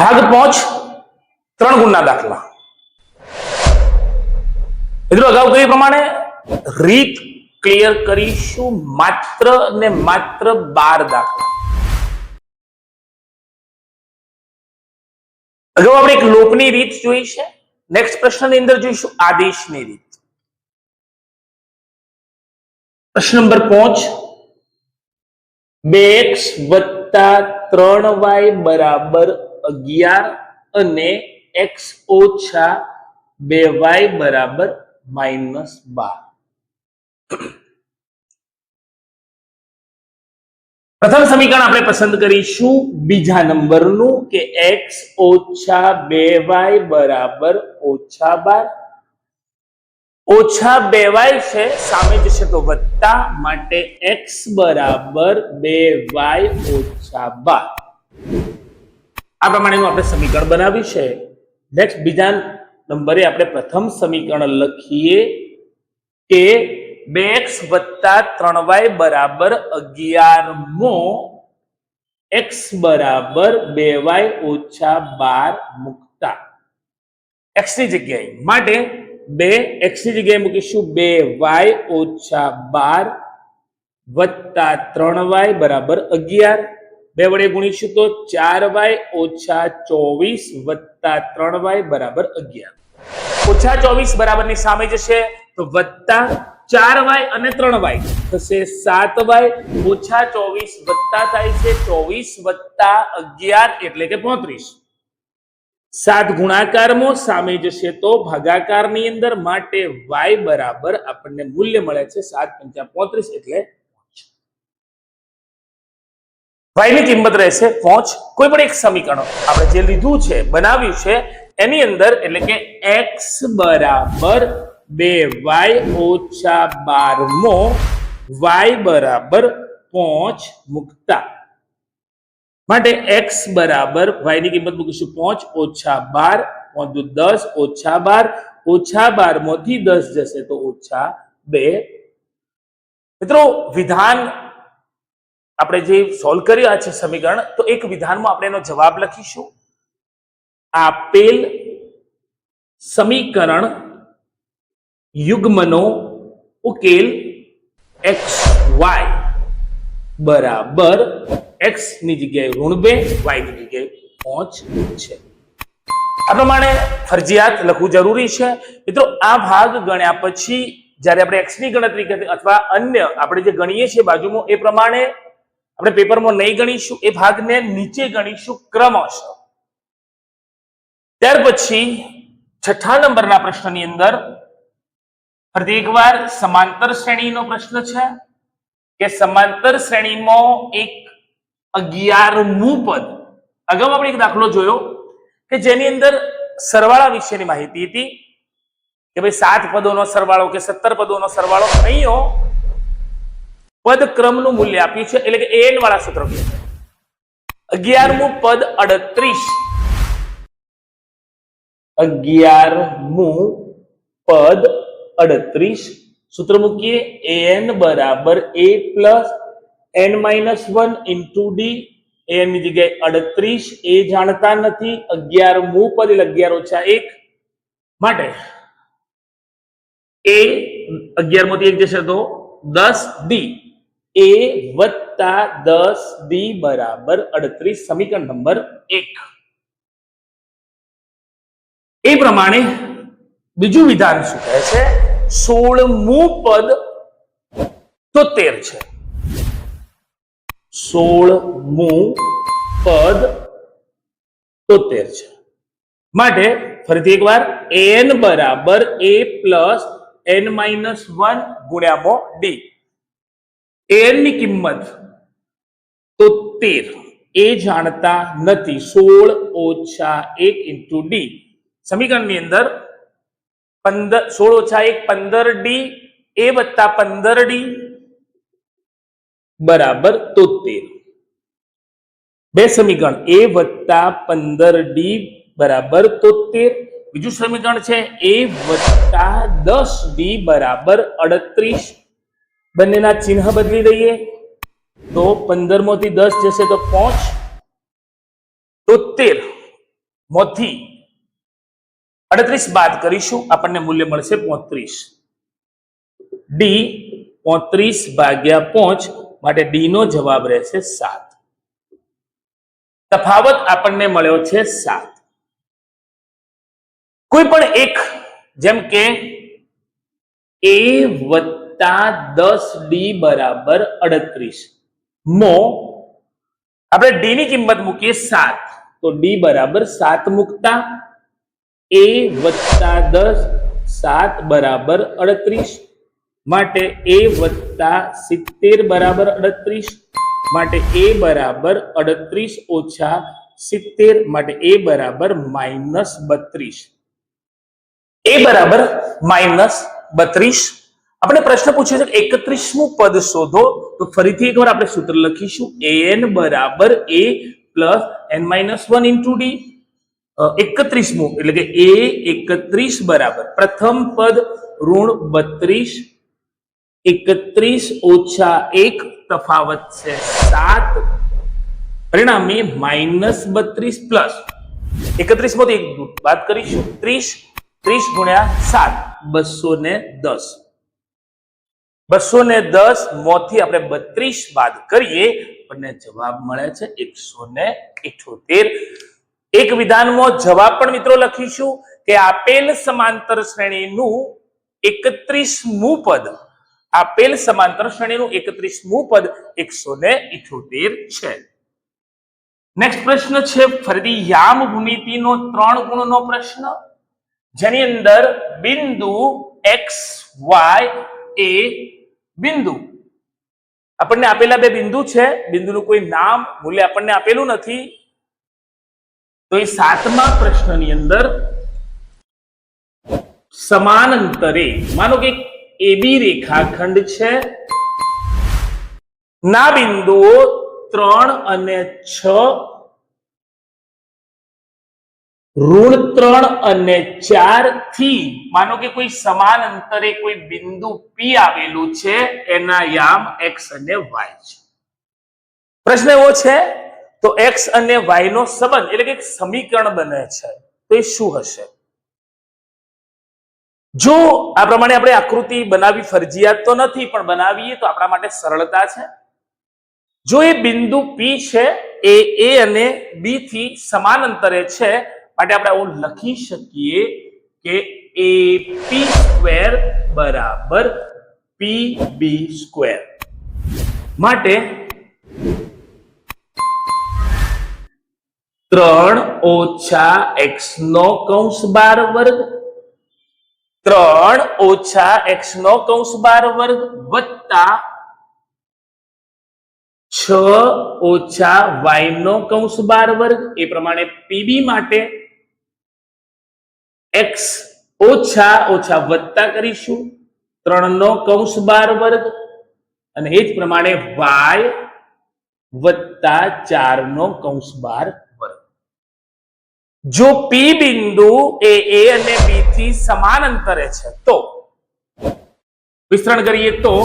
ભાગ 5 3 ગુણના દાખલા। મિત્રો અગાઉ કહ્યું પ્રમાણે રીત ક્લિયર કરીશું માત્ર ને માત્ર 12 દાખલા। અગાઉ આપણે એક લોપની રીત જોઈ છે। નેક્સ્ટ પ્રશ્નની અંદર જોઈશું આદેશની રીત। પ્રશ્ન નંબર 5 2x + 3y = 11 અને x - 2y = -12। પ્રથમ સમીકરણ આપણે પસંદ કરીશું બીજા નંબરનું કે x - 2y = -12। -2y છે સામે જશે તો વત્તા, માટે x = 2y - 12। આ પ્રમાણેનું આપણે સમીકરણ બનાવ્યું છે। નેક્સ્ટ બીજા નંબરે આપણે પ્રથમ સમીકરણ લખીએ કે 2x + 3y = 11 મો x = 2y - 12 મૂકતા x ની જગ્યાએ, માટે 2x ની જગ્યાએ મૂકીશું 2y - 12 વત્તા 3y = 11। 2 વડે ગુણીશું તો 4y - 24 વત્તા 3y = 11। -24 બરાબરની સામે જશે તો વત્તા 4y અને 3y થશે 7y, -24 વત્તા થાય છે 24 વત્તા 11 એટલે કે 35। 7 ગુણાકારમાં સામે જશે તો ભાગાકારની અંદર, માટે y બરાબર આપણને મૂલ્ય મળે છે 7 × 35 એટલે y ની કિંમત રહેશે 5। કોઈ પણ એક સમીકરણ આપણે જે લીધું છે બનાવ્યું છે એની અંદર, એટલે કે x = 2y - 12 મો y = 5 મૂકતા, માટે x બરાબર y ની કિંમત મૂકીશું 5 - 12 5 × 10 -12 -12 માંથી 10 જશે તો -2। મિત્રો વિધાન આપણે જે સોલ્વ કર્યા છે સમીકરણ, તો એક વિધાનમાં આપણે એનો જવાબ લખીશું। આપેલ સમીકરણ યુગ્મનો ઉકેલ xy બરાબર x ની જગ્યાએ -2 y ની જગ્યાએ 5 છે। આ પ્રમાણે ફરજિયાત લખવું જરૂરી છે। મિત્રો આ ભાગ ગણ્યા પછી જ્યારે આપણે x ની ગણતરી કરીએ અથવા અન્ય આપણે જે ગણીએ છીએ બાજુમાં, એ પ્રમાણે આપણે પેપરમાં નહીં ગણીશું, એ ભાગને નીચે ગણીશું ક્રમશઃ। ત્યાર પછી 6થા નંબરના પ્રશ્નની અંદર ફરી એકવાર સમાંતર શ્રેણીનો પ્રશ્ન છે કે સમાંતર શ્રેણીમાં એક 11મું પદ, અગાઉ આપણે એક દાખલો જોયો કે જેની અંદર સરવાળા વિશેની માહિતી હતી કે ભાઈ 7 પદોનો સરવાળો કે 17 પદોનો સરવાળો। અહીંયા પદ ક્રમનું મૂલ્ય આપ્યું છે, એટલે કે an વાળા સૂત્ર છે। 11મું પદ 38, 11મું પદ 38 સૂત્ર મૂકીએ an = a + n - 1 × d। an ની જગ્યાએ 38, એ જાણતા નથી, 11મું પદ એટલે 11 - 1, માટે a 11 માંથી 1 જશે તો 10d, a + 10d = 38, સમીકરણ નંબર 1। એ પ્રમાણે બીજું વિધાન શું કહે છે? 16મું પદ 73 છે। 16મું પદ 73 છે, માટે ફરીથી એકવાર an = a + n - 1 × d। an ની કિંમત 73 એ જાણતા નથી, 16 - 1 × d। સમીકરણની અંદર 16 - 1 15d, a + 15d = 73। બે સમીકરણ a + 15d = 73। બીજું સમીકરણ છે a + 10d = 38। બંનેના ચિહ્ન બદલી દઈએ તો 15 માંથી 10 જશે તો 5, 73 મોથી 38 બાદ કરીશું, આપણને મૂલ્ય મળશે 35. ડી 35 ભાગ્યા 5 માટે ડી નો જવાબ રહેશે 7. તફાવત આપણને મળ્યો છે 7. કોઈ પણ એક, જેમ કે a વત્તા 10d બરાબર 38 માં આપણે ડી ની કિંમત મૂકીએ 7, તો ડી બરાબર 7 મૂકતા a વત્તા 10 7 બરાબર 38 માટે a વત્તા 70 બરાબર 38 માટે a બરાબર 38 ઓછા 70 માટે a બરાબર -32. a બરાબર -32. આપણે પ્રશ્ન પૂછ્યો છે કે 31મું પદ શોધો, તો ફરીથી એકવાર આપણે સૂત્ર લખીશું an બરાબર a plus n-1 into d. 31મું એટલે કે a 31 બરાબર પ્રથમ પદ ઋણ 32, 31 ઓછા 1 તફાવત છે 7, પરિણામી -32 પ્લસ 31 માંથી 1 બાદ કરીશું 30, 30 ગુણ્યા 7 210. 210 મોથી આપણે 32 બાદ કરીએ આપણને જવાબ મળે છે 178. એક વિધાનમાં જવાબ પણ મિત્રો લખીશું કે આપેલ સમાંતર શ્રેણીનું 31મું પદ, આપેલ સમાંતર શ્રેણીનું 31મું પદ 178 છે. નેક્સ્ટ પ્રશ્ન છે ફરીથી યામ ભૂમિતિનો 3 ગુણનો પ્રશ્ન, જેની અંદર બિંદુ x y એ બિંદુ આપણને આપેલા બે બિંદુ છે, બિંદુનું કોઈ નામ મૂલ્ય આપણને આપેલું નથી. તો એ 7મા પ્રશ્નની અંદર સમાનાંતરે માનો કે એબી રેખાખંડ છે, ના બિંદુઓ 3 અને 6, ઋણ 3 અને 4 થી માનો કે કોઈ સમાન અંતરે કોઈ બિંદુ P આવેલું છે, એના યામ x અને y છે. પ્રશ્ન એવો છે તો x અને y નો સંબંધ એટલે કે એક સમીકરણ બને છે, તો એ શું હશે? જો આ પ્રમાણે આપણે આકૃતિ બનાવી ફરજિયાત તો નથી, પણ બનાવીએ તો આપણા માટે સરળતા છે. જો એ બિંદુ P છે એ a અને b થી સમાન અંતરે છે, માટે આપણે આવું લખી શકીએ કે AP² બરાબર PB². માટે 3 ઓછા x નો કૌંસ 12 વર્ગ 3 ઓછા x નો કૌંસ 12 વર્ગ વત્તા 6 ઓછા y નો કૌંસ 12 વર્ગ. એ પ્રમાણે PB માટે x ઓછા ઓછા વત્તા કરીશું 3 નો કૌંસ 12 વર્ગ, અને એ જ પ્રમાણે y વત્તા 4 નો કૌંસ 12 વર્ગ. જો P બિંદુ એ a અને b થી સમાન અંતરે છે તો વિસ્તરણ કરીએ તો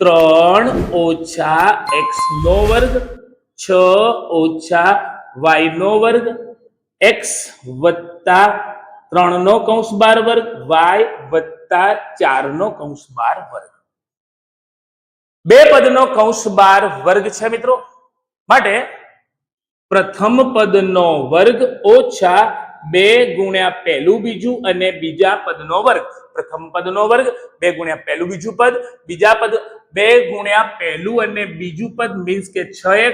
3 ઓછા x નો વર્ગ 6 ઓછા y નો વર્ગ x વત્તા 3 નો કૌંસ 12 વર્ગ y વત્તા 4 નો કૌંસ 12 વર્ગ. બે પદનો કૌંસ 12 વર્ગ છે મિત્રો, માટે પ્રથમ પદનો વર્ગ ઓછા 2 ગુણ્યા પહેલું બીજું અને બીજા પદનો વર્ગ. પ્રથમ પદનો વર્ગ 2 ગુણ્યા પહેલું બીજું પદ, બીજા પદ 2 ગુણ્યા પહેલું અને બીજું પદ મીન્સ કે 6x.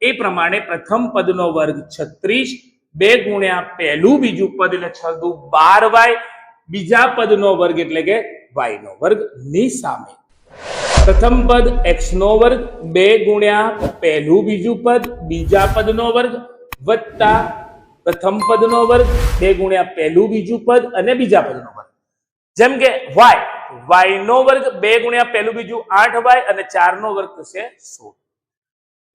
એ પ્રમાણે પ્રથમ પદનો વર્ગ 36, 2 ગુણ્યા પહેલું બીજું પદ એટલે 6 દુ 12y, બીજા પદનો વર્ગ એટલે કે y નો વર્ગ ની સામે પ્રથમ પદ x નો વર્ગ 2 ગુણ્યા પહેલું બીજું પદ બીજા પદનો વર્ગ વત્તા પ્રથમ પદનો વર્ગ 2 ગુણ્યા પહેલું બીજું પદ અને બીજા પદનો વર્ગ. જેમ કે y નો વર્ગ 2 ગુણ્યા પહેલું બીજું 8y અને 4 નો વર્ગ થશે 16.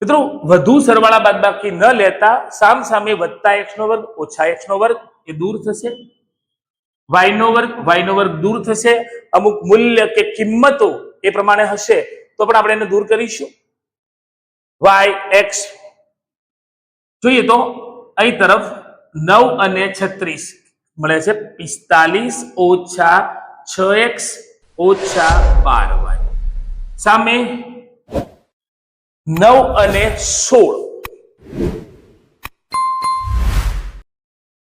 મિત્રો વધુ સરવાળા બાદબાકી ન લેતા સામ સામે વત્તા x નો વર્ગ ઓછા x નો વર્ગ એ દૂર થશે, y નો વર્ગ દૂર થશે. અમુક મૂલ્ય કે કિંમતો એ પ્રમાણે હશે તો પણ આપણે એને દૂર કરીશું. y x જોઈએ તો અહીં તરફ 9 અને 36 મળે છે 45 ઓછા 6x ઓછા 12y સામે 9 અને 16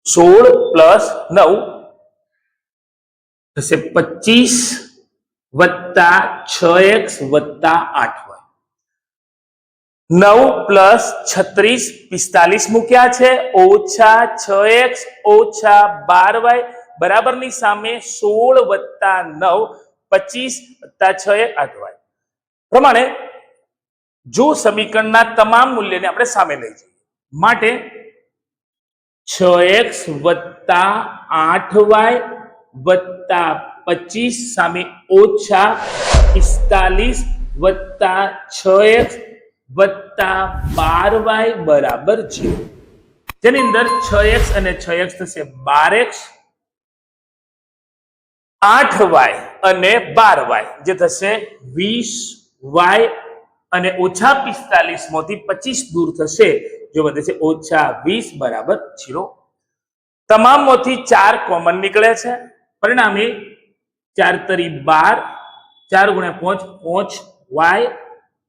16 પ્લસ 9 થશે 25 વત્તા 6x વત્તા 8y 9 પ્લસ 36 45 મૂક્યા છે ઓછા 6x ઓછા 12y બરાબરની સામે 16 વત્તા 9 25 વત્તા 6 8y પ્રમાણે જો સમીકરણના તમામ મૂલ્યને આપણે સામે લઈ જઈએ માટે 6x વત્તા 8y વત્તા 25 સામે ઓછા 45 વત્તા 6x વત્તા 12y બરાબર 0 જેની અંદર 6x અને 6x થશે 12x 8y અને 12y જે થશે 20y અને ઓછા 45 માંથી 25 દૂર થશે જો વધે છે ઓછા 20 બરાબર 0 તમામ માંથી 4 કોમન નીકળે છે પરિણામે 4 તરી 12 4 ગુણ્યા 5 5y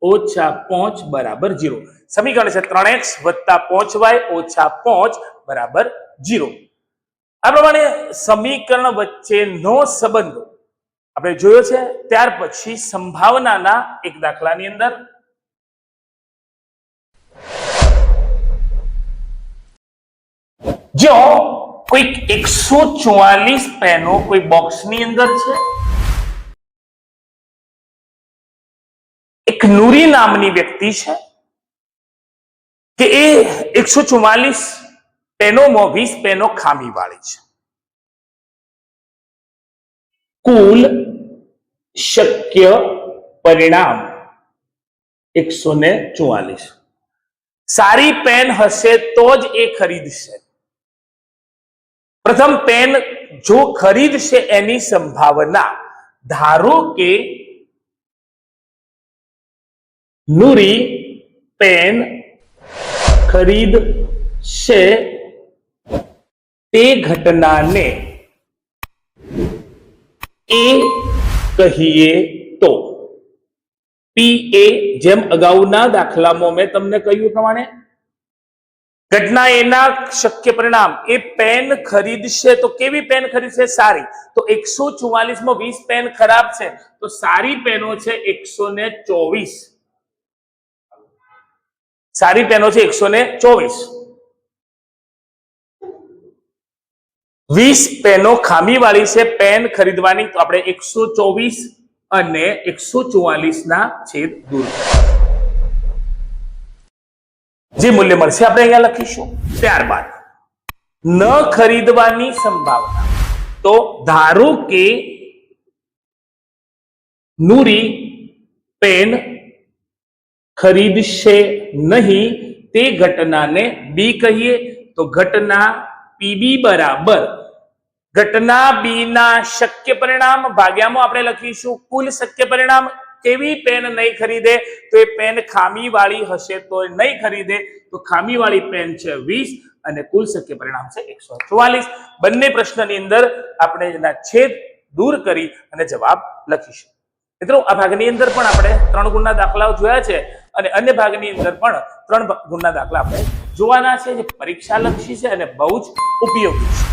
ઓછા 5 બરાબર 0 સમીકરણ છે 3x વત્તા 5y ઓછા 5 બરાબર 0 આ પ્રમાણે સમીકરણ વચ્ચેનો સંબંધ આપણે જોયો છે ત્યાર પછી સંભાવનાના એક દાખલાની અંદર જો કોઈક 144 પેનો કોઈ બોક્સની અંદર છે એક નૂરી નામની વ્યક્તિ છે કે એ 144 પેનોમાં 20 પેનો ખામી વાળી છે કુલ શક્ય પરિણામ 144 સારી પેન હશે તો જ એ ખરીદશે પ્રથમ પેન જો ખરીદશે એની સંભાવના ધારો કે નૂરી પેન ખરીદશે તે ઘટનાને એ કહીએ તો પી એ જેમ અગાઉના દાખલામાં મેં તમને કહ્યું પ્રમાણે ઘટના એના શક્ય પરિણામ એ પેન ખરીદશે તો કેવી પેન ખરીદશે સારી તો 144 માં 20 પેન ખરાબ છે તો સારી પેનો છે 124 સારી પેનો છે 124 20 પેનો ખામી વાળી છે પેન ખરીદવાની તો આપણે 124 અને 144 ના છેદ દૂર જે મૂલ્ય મળશે આપણે અહીંયા લખીશું ત્યારબાદ ન ખરીદવાની સંભાવના તો ધારો કે નૂરી પેન ખરીદશે નહીં તે ઘટનાને બી કહીએ તો ઘટના પીબી બરાબર ઘટના બી ના શક્ય પરિણામ ભાગ્યામાં આપણે લખીશું કુલ શક્ય પરિણામ કેવી પેન નહીં ખરીદે તો એ પેન ખામી વાળી હશે તો નહીં ખરીદે તો ખામી વાળી પેન છે 20 અને કુલ શક્ય પરિણામ છે 144 બંને પ્રશ્નની અંદર આપણે એના છેદ દૂર કરી અને જવાબ લખીશું મિત્રો આ ભાગની અંદર પણ આપણે 3 ગુણના દાખલાઓ જોયા છે અને અન્ય ભાગની અંદર પણ 3 ગુણના દાખલા આપણે જોવાના છે જે પરીક્ષા લક્ષી છે અને બહુ જ ઉપયોગી છે